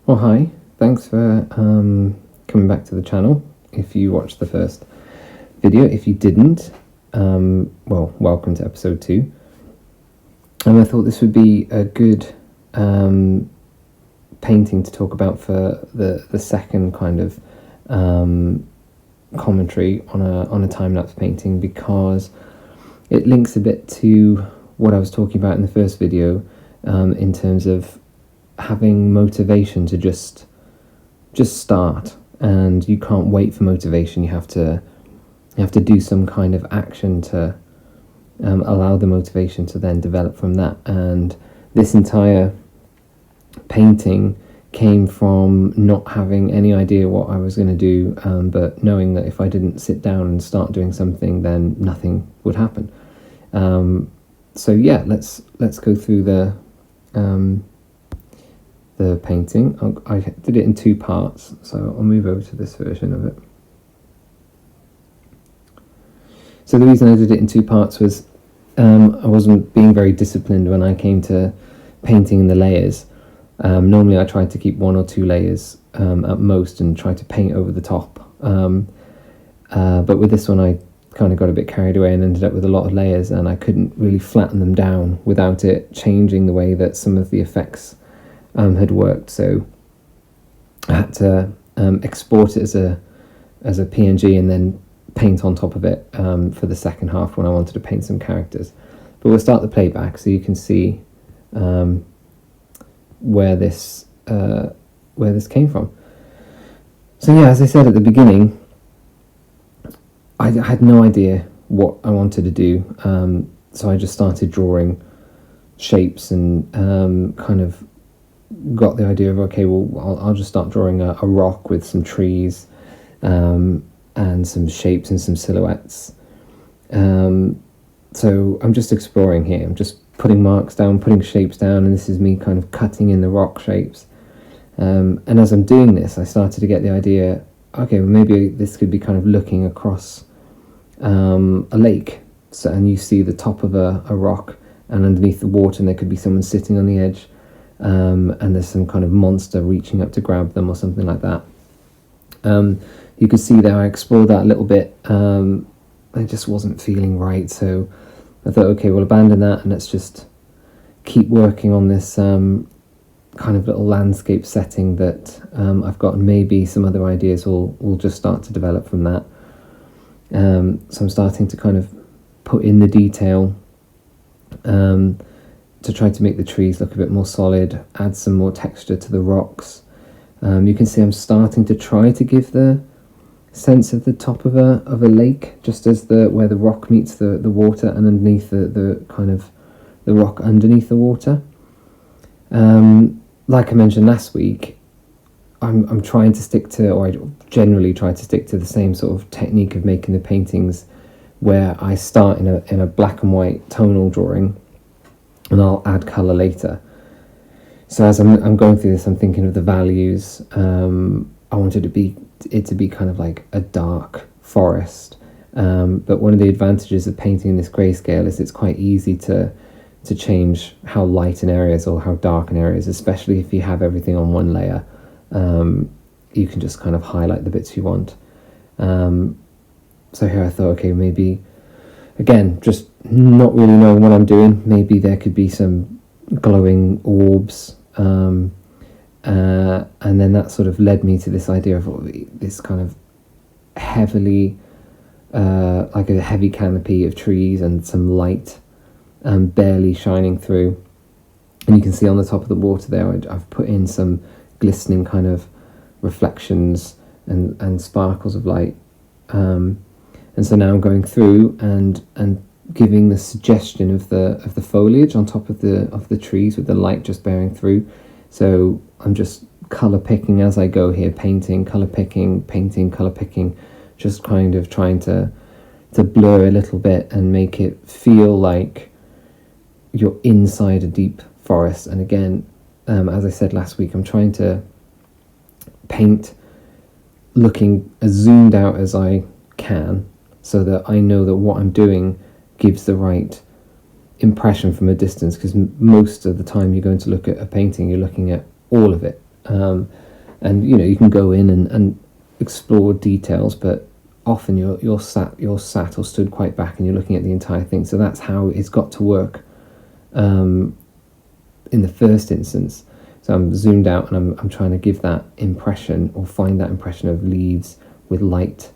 Well, hi, thanks for coming back to the channel. If you watched the first video, if you didn't, well, welcome to episode 2. And I thought this would be a good painting to talk about for the second kind of commentary on a time-lapse painting, because it links a bit to what I was talking about in the first video, in terms of having motivation to just start, and you can't wait for motivation. You have to do some kind of action to allow the motivation to then develop from that. And this entire painting came from not having any idea what I was going to do, but knowing that if I didn't sit down and start doing something, then nothing would happen. So yeah, let's go through the painting. I did it in 2 parts, so I'll move over to this version of it. So the reason I did it in 2 parts was I wasn't being very disciplined when I came to painting in the layers. Normally I tried to keep 1 or 2 layers at most and try to paint over the top, but with this one I kind of got a bit carried away and ended up with a lot of layers, and I couldn't really flatten them down without it changing the way that some of the effects had worked. So I had to export it as a PNG and then paint on top of it for the second half when I wanted to paint some characters. But we'll start the playback so you can see where this came from. So yeah, as I said at the beginning, I had no idea what I wanted to do, so I just started drawing shapes and kind of got the idea of, okay, well, I'll just start drawing a rock with some trees and some shapes and some silhouettes. So I'm just exploring here. I'm just putting marks down, putting shapes down, and this is me kind of cutting in the rock shapes. And as I'm doing this, I started to get the idea, okay, well, maybe this could be kind of looking across a lake. So, and you see the top of a rock, and underneath the water, and there could be someone sitting on the edge. And there's some kind of monster reaching up to grab them or something like that. You could see there I explored that a little bit. I just wasn't feeling right, so I thought, okay, we'll abandon that and let's just keep working on this kind of little landscape setting that I've got, and maybe some other ideas will just start to develop from that. So I'm starting to kind of put in the detail to try to make the trees look a bit more solid, add some more texture to the rocks. You can see I'm starting to try to give the sense of the top of a lake, just as where the rock meets the water, and underneath the kind of the rock underneath the water. Like I mentioned last week, I'm trying to stick to, or I generally try to stick to the same sort of technique of making the paintings, where I start in a black and white tonal drawing, and I'll add colour later. So as I'm going through this, I'm thinking of the values. I wanted it to be kind of like a dark forest. But one of the advantages of painting in this grayscale is it's quite easy to change how light an area is or how dark an area is, especially if you have everything on one layer. You can just kind of highlight the bits you want. So here I thought, okay, maybe, again, just not really knowing what I'm doing, maybe there could be some glowing orbs, and then that sort of led me to this idea of this kind of heavily, like a heavy canopy of trees and some light barely shining through. And you can see on the top of the water there, I've put in some glistening kind of reflections and sparkles of light. And so now I'm going through and giving the suggestion of the foliage on top of the trees with the light just bearing through. So I'm just colour picking as I go here, painting, colour picking, painting, colour picking, just kind of trying to blur a little bit and make it feel like you're inside a deep forest. And again, as I said last week, I'm trying to paint looking as zoomed out as I can, so that I know that what I'm doing gives the right impression from a distance, because most of the time you're going to look at a painting, you're looking at all of it, And you can go in and explore details, but often you're sat or stood quite back and you're looking at the entire thing. So that's how it's got to work in the first instance. So I'm zoomed out and I'm trying to give that impression, or find that impression of leaves with light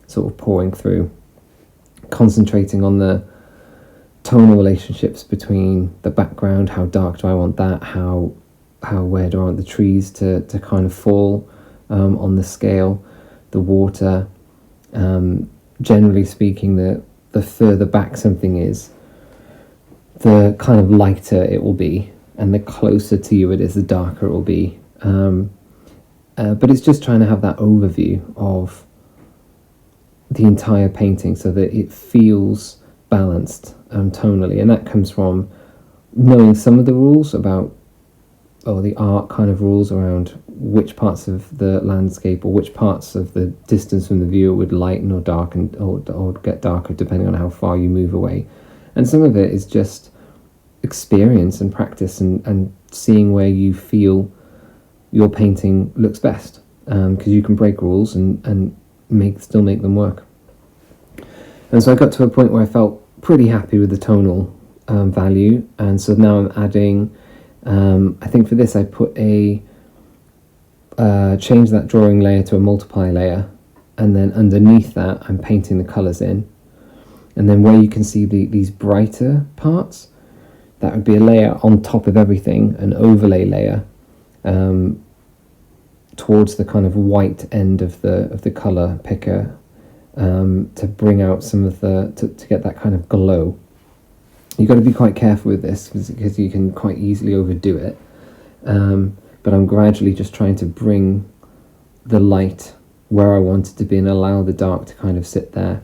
sort of pouring through, concentrating on the tonal relationships between the background. How dark do I want that? Where do I want the trees to kind of fall on the scale? The water. Generally speaking, the further back something is, the kind of lighter it will be, and the closer to you it is, the darker it will be. But it's just trying to have that overview of the entire painting so that it feels balanced tonally, and that comes from knowing some of the rules about, or the art kind of rules around which parts of the landscape or which parts of the distance from the viewer would lighten or darken or get darker depending on how far you move away. And some of it is just experience and practice and seeing where you feel your painting looks best, because you can break rules and still make them work. And so I got to a point where I felt pretty happy with the tonal value, and so now I'm adding, I think for this I put change that drawing layer to a multiply layer, and then underneath that I'm painting the colours in. And then where you can see these brighter parts, that would be a layer on top of everything, an overlay layer towards the kind of white end of the colour picker, to bring out some of to get that kind of glow. You've got to be quite careful with this because you can quite easily overdo it. But I'm gradually just trying to bring the light where I want it to be and allow the dark to kind of sit there.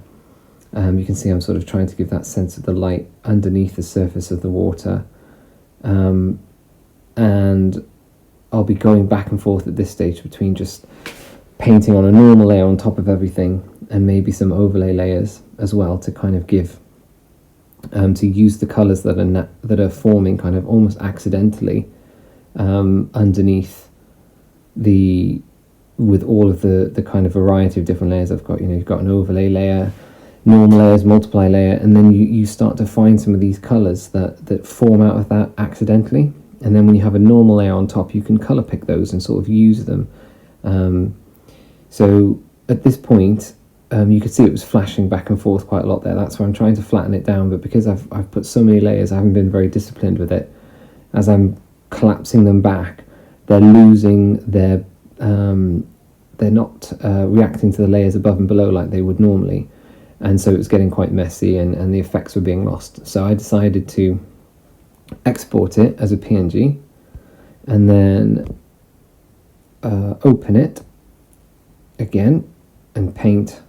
You can see I'm sort of trying to give that sense of the light underneath the surface of the water. And I'll be going back and forth at this stage between just painting on a normal layer on top of everything and maybe some overlay layers as well, to kind of give, to use the colours that are forming kind of almost accidentally underneath with all of the kind of variety of different layers I've got. You've got an overlay layer, normal layers, multiply layer, and then you start to find some of these colours that form out of that accidentally. And then when you have a normal layer on top, you can colour pick those and sort of use them. So at this point, you could see it was flashing back and forth quite a lot there. That's why I'm trying to flatten it down. But because I've put so many layers, I haven't been very disciplined with it. As I'm collapsing them back, they're losing their, they're not reacting to the layers above and below like they would normally. And so it was getting quite messy and the effects were being lost. So I decided to export it as a PNG and then open it again and paint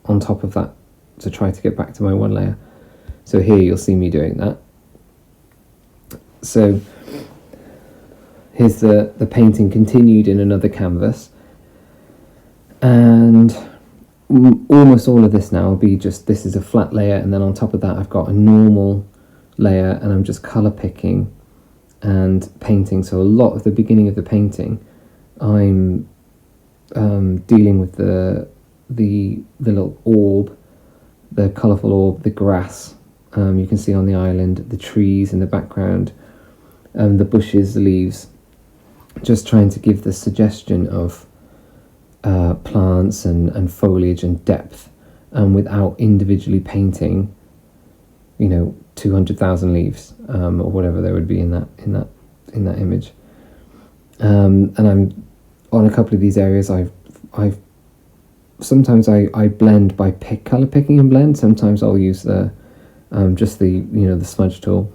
on top of that to try to get back to my one layer. So here you'll see me doing that. So here's the painting continued in another canvas, and almost all of this now will be just, this is a flat layer, and then on top of that I've got a normal layer, and I'm just colour picking and painting. So a lot of the beginning of the painting I'm dealing with the little orb, the colourful orb, the grass you can see on the island, the trees in the background, the bushes, the leaves, just trying to give the suggestion of plants and foliage and depth, without individually painting 200,000 leaves or whatever there would be in that image. And I'm on a couple of these areas. I've sometimes I blend by color picking and blend. Sometimes I'll use the just the the smudge tool.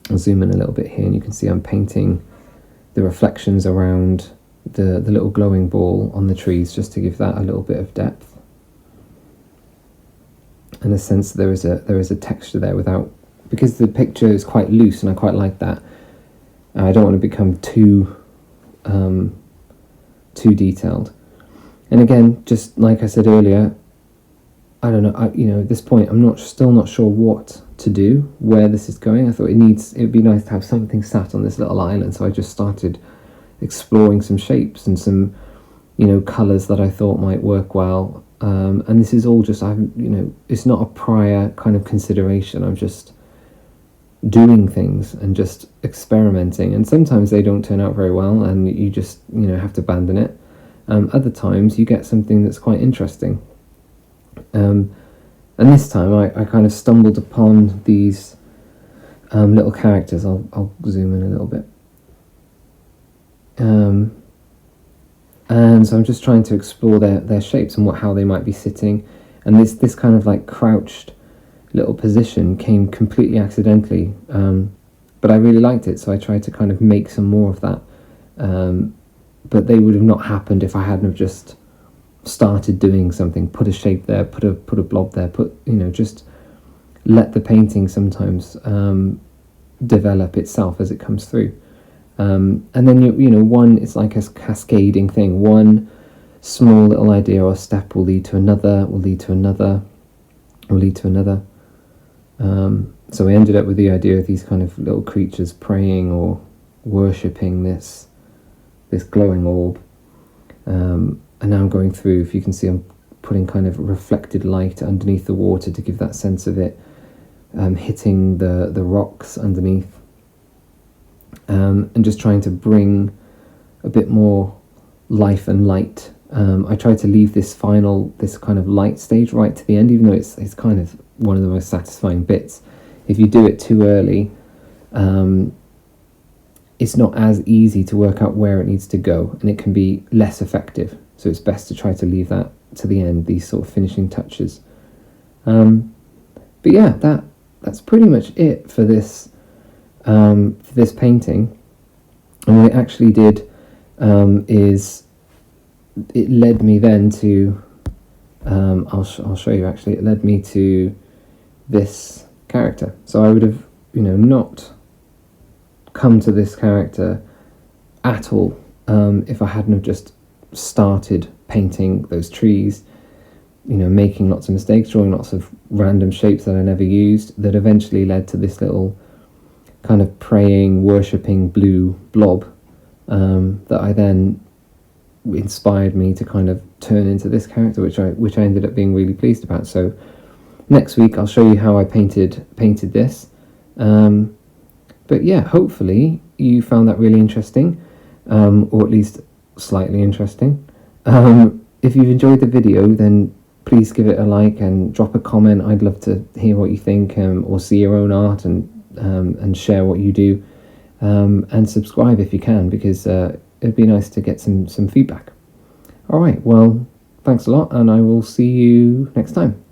I'll zoom in a little bit here, and you can see I'm painting the reflections around the little glowing ball on the trees, just to give that a little bit of depth and a sense that there is a texture there, without, because the picture is quite loose and I quite like that. I don't want to become too detailed. And again, just like I said earlier, I don't know, at this point I'm still not sure what to do, where this is going. I thought it would be nice to have something sat on this little island, so I just started exploring some shapes and some, colours that I thought might work well. And this is all just, it's not a prior kind of consideration. I'm just doing things and just experimenting, and sometimes they don't turn out very well and you just have to abandon it. Other times you get something that's quite interesting, and this time I kind of stumbled upon these little characters. I'll zoom in a little bit, and so I'm just trying to explore their shapes and how they might be sitting, and this kind of like crouched little position came completely accidentally, but I really liked it, so I tried to kind of make some more of that, but they would have not happened if I hadn't have just started doing something, put a shape there, put a blob there, just let the painting sometimes develop itself as it comes through, and then one, it's like a cascading thing. One small little idea or step will lead to another, will lead to another, will lead to another. So we ended up with the idea of these kind of little creatures praying or worshipping this glowing orb. And now I'm going through, if you can see, I'm putting kind of reflected light underneath the water to give that sense of it hitting the rocks underneath, and just trying to bring a bit more life and light. I tried to leave this kind of light stage right to the end, even though it's kind of one of the most satisfying bits. If you do it too early, it's not as easy to work out where it needs to go, and it can be less effective. So it's best to try to leave that to the end, these sort of finishing touches. But yeah, that's pretty much it for this painting. And what it actually did is it led me then to I'll show you. Actually, it led me to this character. So I would have not come to this character at all if I hadn't have just started painting those trees, making lots of mistakes, drawing lots of random shapes that I never used, that eventually led to this little kind of praying, worshipping blue blob that I then inspired me to kind of turn into this character, which I ended up being really pleased about. So next week I'll show you how I painted this, but yeah, hopefully you found that really interesting, or at least slightly interesting. If you've enjoyed the video, then please give it a like and drop a comment. I'd love to hear what you think, or see your own art, and share what you do, and subscribe if you can, because it'd be nice to get some feedback. All right, well, thanks a lot, and I will see you next time.